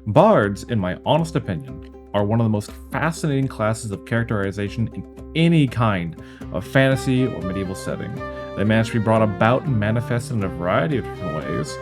Bards, in my honest opinion, are one of the most fascinating classes of characterization in any kind of fantasy or medieval setting. They manage to be brought about and manifested in a variety of different ways,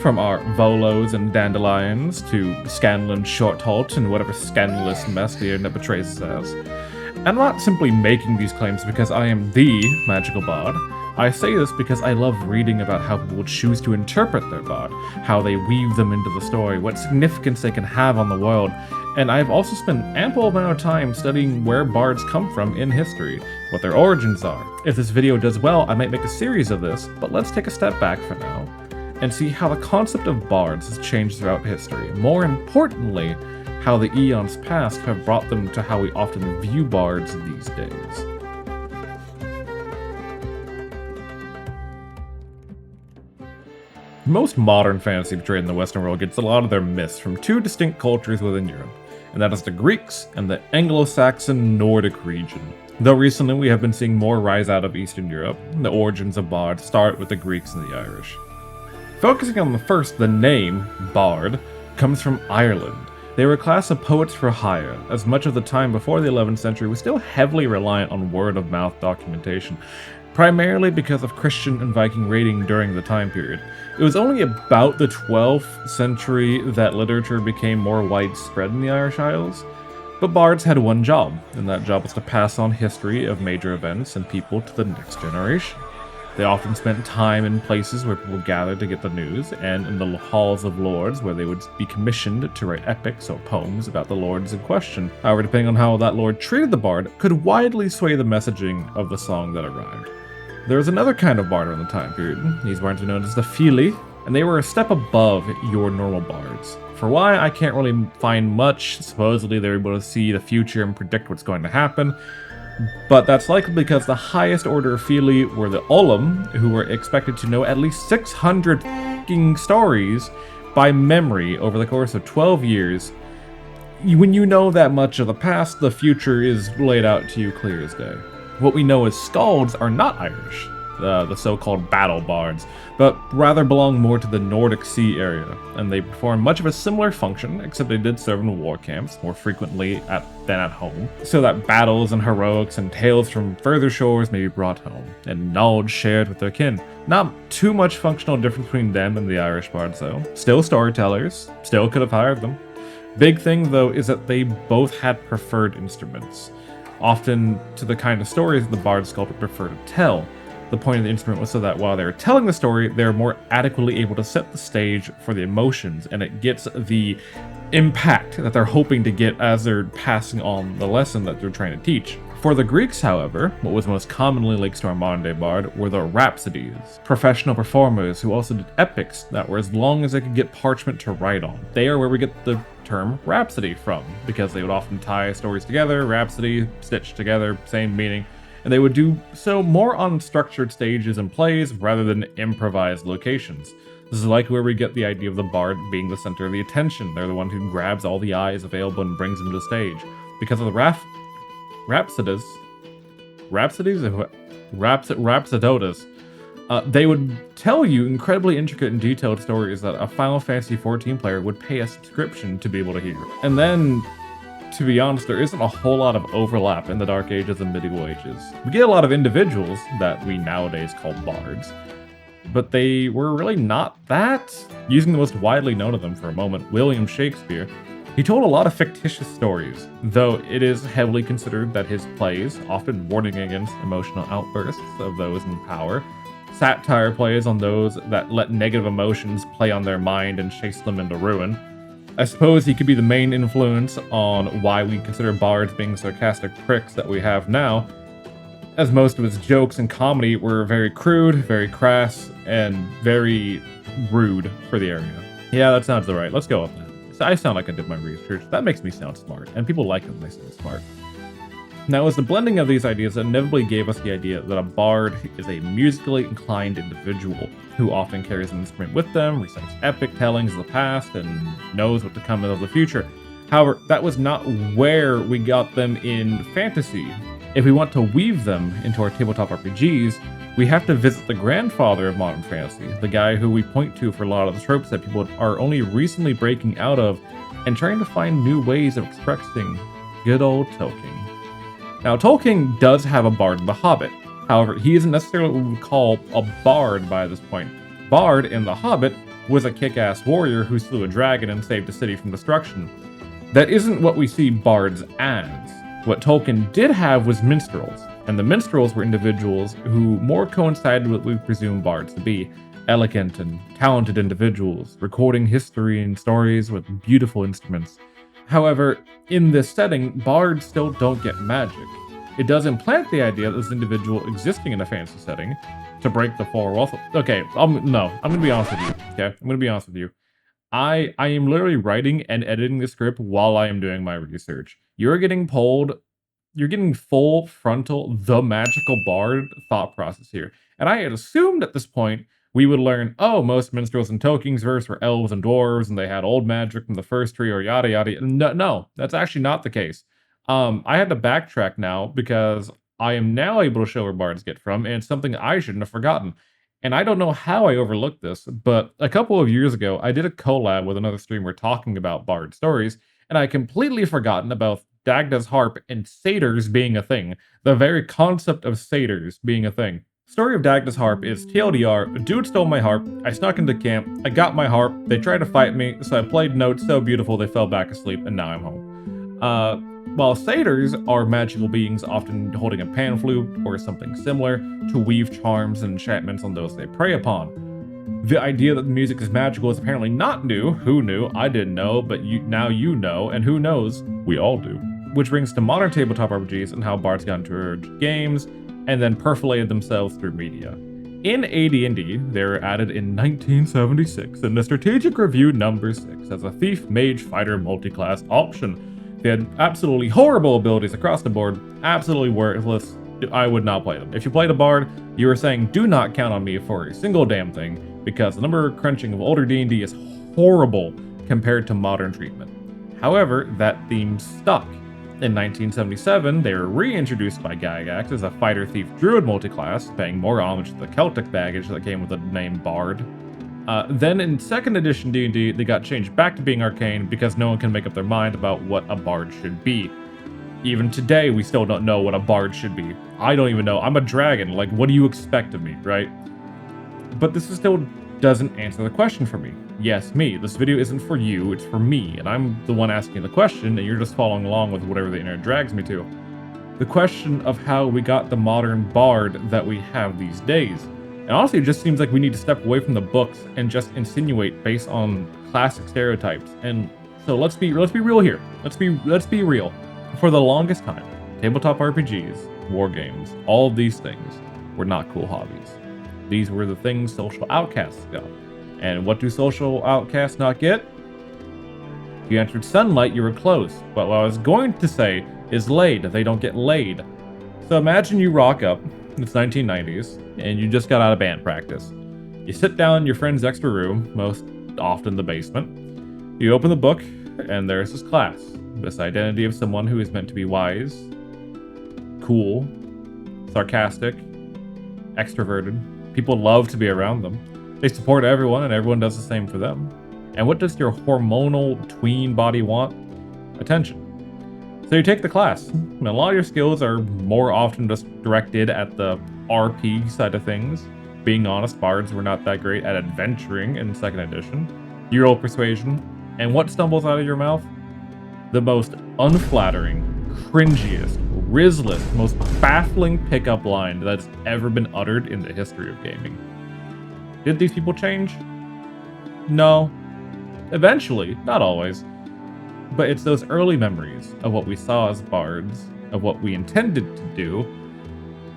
from our Volos and Dandelions to Scandal and Shorthalt and whatever scandalous mess the internet betrays us as. I'm not simply making these claims because I am the magical bard. I say this because I love reading about how people choose to interpret their bard, how they weave them into the story, what significance they can have on the world, and I've also spent ample amount of time studying where bards come from in history, what their origins are. If this video does well, I might make a series of this, but let's take a step back for now and see how the concept of bards has changed throughout history. More importantly, how the eons past have brought them to how we often view bards these days. Most modern fantasy portrayed in the Western world gets a lot of their myths from two distinct cultures within Europe, and that is the Greeks and the Anglo-Saxon Nordic region. Though recently we have been seeing more rise out of Eastern Europe, the origins of bards start with the Greeks and the Irish. Focusing on the first, the name, bard, comes from Ireland. They were a class of poets for hire, as much of the time before the 11th century was still heavily reliant on word-of-mouth documentation, primarily because of Christian and Viking raiding during the time period. It was only about the 12th century that literature became more widespread in the Irish Isles, but bards had one job, and that job was to pass on history of major events and people to the next generation. They often spent time in places where people gathered to get the news, and in the halls of lords where they would be commissioned to write epics or poems about the lords in question. However, depending on how that lord treated the bard, could widely sway the messaging of the song that arrived. There was another kind of bard around the time period. These bards were known as the Fili, and they were a step above your normal bards. For why, I can't really find much. Supposedly they were able to see the future and predict what's going to happen, but that's likely because the highest order of Fili were the Olim, who were expected to know at least 600 f***ing stories by memory over the course of 12 years. When you know that much of the past, the future is laid out to you clear as day. What we know as Skalds are not Irish, the so-called battle bards, but rather belong more to the Nordic Sea area, and they perform much of a similar function, except they did serve in war camps more frequently than at home, so that battles and heroics and tales from further shores may be brought home, and knowledge shared with their kin. Not too much functional difference between them and the Irish bards though. Still storytellers, still could have hired them. Big thing though is that they both had preferred instruments, often to the kind of stories the bard sculptor preferred to tell. The point of the instrument was so that while they were telling the story, they were more adequately able to set the stage for the emotions, and it gets the impact that they're hoping to get as they're passing on the lesson that they're trying to teach. For the Greeks, however, what was most commonly linked to our modern-day bard were the rhapsodies, professional performers who also did epics that were as long as they could get parchment to write on. They are where we get the term rhapsody from, because they would often tie stories together, rhapsody, stitched together, same meaning, and they would do so more on structured stages and plays rather than improvised locations. This is likely where we get the idea of the bard being the center of the attention. They're the one who grabs all the eyes available and brings them to the stage. Because of the rhapsodies, they would tell you incredibly intricate and detailed stories that a Final Fantasy XIV player would pay a subscription to be able to hear. And then, to be honest, there isn't a whole lot of overlap in the Dark Ages and Medieval Ages. We get a lot of individuals that we nowadays call bards, but they were really not that. Using the most widely known of them for a moment, William Shakespeare, he told a lot of fictitious stories, though it is heavily considered that his plays, often warning against emotional outbursts of those in power, satire plays on those that let negative emotions play on their mind and chase them into ruin. I suppose he could be the main influence on why we consider bards being sarcastic pricks that we have now, as most of his jokes and comedy were very crude, very crass, and very rude for the area. Yeah, that sounds right. Let's go with that. So I sound like I did my research. That makes me sound smart, and people like it when they sound smart. Now, it was the blending of these ideas that inevitably gave us the idea that a bard is a musically inclined individual who often carries an instrument with them, recites epic tellings of the past, and knows what to come of the future. However, that was not where we got them in fantasy. If we want to weave them into our tabletop RPGs, we have to visit the grandfather of modern fantasy, the guy who we point to for a lot of the tropes that people are only recently breaking out of and trying to find new ways of expressing good old Tolkien. Now, Tolkien does have a bard in The Hobbit. However, he isn't necessarily what we would call a bard by this point. Bard in The Hobbit was a kick-ass warrior who slew a dragon and saved a city from destruction. That isn't what we see bards as. What Tolkien did have was minstrels, and the minstrels were individuals who more coincided with what we presume bards to be: elegant and talented individuals, recording history and stories with beautiful instruments. However, in this setting, bards still don't get magic. It does implant the idea that this individual existing in a fantasy setting to break the four walls. Okay, I'm gonna be honest with you. Okay, I'm gonna be honest with you. I am literally writing and editing the script while I am doing my research. You're getting full frontal the magical bard thought process here. And I had assumed at this point we would learn, oh, most minstrels in Tolkien's verse were elves and dwarves, and they had old magic from the first tree, or yada yada. No, that's actually not the case. I had to backtrack now because I am now able to show where bards get from, and it's something I shouldn't have forgotten. And I don't know how I overlooked this, but a couple of years ago, I did a collab with another streamer talking about bard stories, and I completely forgotten about Dagda's harp and satyrs being a thing. The very concept of satyrs being a thing. Story of Dagda's harp is TLDR, a dude stole my harp, I snuck into camp, I got my harp, they tried to fight me, so I played notes so beautiful they fell back asleep, and now I'm home. While satyrs are magical beings often holding a pan flute or something similar to weave charms and enchantments on those they prey upon. The idea that the music is magical is apparently not new. Who knew? I didn't know, but now you know, and who knows? We all do. Which brings to modern tabletop RPGs and how bards got into RPG games and then perfilated themselves through media. In AD&D, they were added in 1976 in the Strategic Review number 6 as a thief, mage, fighter, multi-class option. They had absolutely horrible abilities across the board, absolutely worthless. I would not play them. If you played a bard, you were saying, do not count on me for a single damn thing, because the number crunching of older D&D is horrible compared to modern treatment. However, that theme stuck. In 1977, they were reintroduced by Gygax as a fighter, thief, druid multiclass, paying more homage to the Celtic baggage that came with the name bard. Then in 2nd edition D&D, they got changed back to being arcane because no one can make up their mind about what a bard should be. Even today, we still don't know what a bard should be. I don't even know. I'm a dragon. Like, what do you expect of me, right? But this still doesn't answer the question for me. Yes, me. This video isn't for you, it's for me, and I'm the one asking the question, and you're just following along with whatever the internet drags me to. The question of how we got the modern bard that we have these days. And honestly, it just seems like we need to step away from the books and just insinuate based on classic stereotypes. And so let's be real here. Let's be real. For the longest time, tabletop RPGs, war games, all of these things were not cool hobbies. These were the things social outcasts got. And what do social outcasts not get? If you entered sunlight, you were close. But what I was going to say is laid. They don't get laid. So imagine you rock up, it's 1990s, and you just got out of band practice. You sit down in your friend's extra room, most often the basement. You open the book, and there's this class. This identity of someone who is meant to be wise, cool, sarcastic, extroverted. People love to be around them. They support everyone, and everyone does the same for them. And what does your hormonal tween body want? Attention. So you take the class, and a lot of your skills are more often just directed at the RP side of things. Being honest, bards were not that great at adventuring in 2nd edition. You roll persuasion, and what stumbles out of your mouth? The most unflattering, cringiest, rizzless, most baffling pickup line that's ever been uttered in the history of gaming. Did these people change? No. Eventually, not always. But it's those early memories of what we saw as bards, of what we intended to do,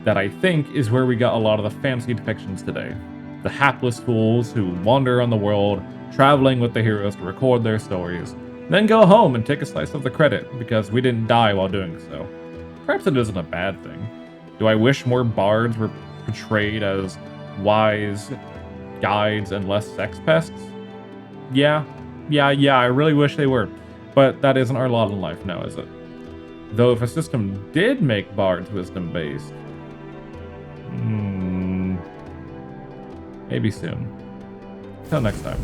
that I think is where we got a lot of the fantasy depictions today. The hapless fools who wander on the world, traveling with the heroes to record their stories, then go home and take a slice of the credit because we didn't die while doing so. Perhaps it isn't a bad thing. Do I wish more bards were portrayed as wise guides and less sex pests? Yeah, I really wish they were. But that isn't our lot in life now, is it? Though if a system did make bards wisdom-based, maybe soon. Till next time.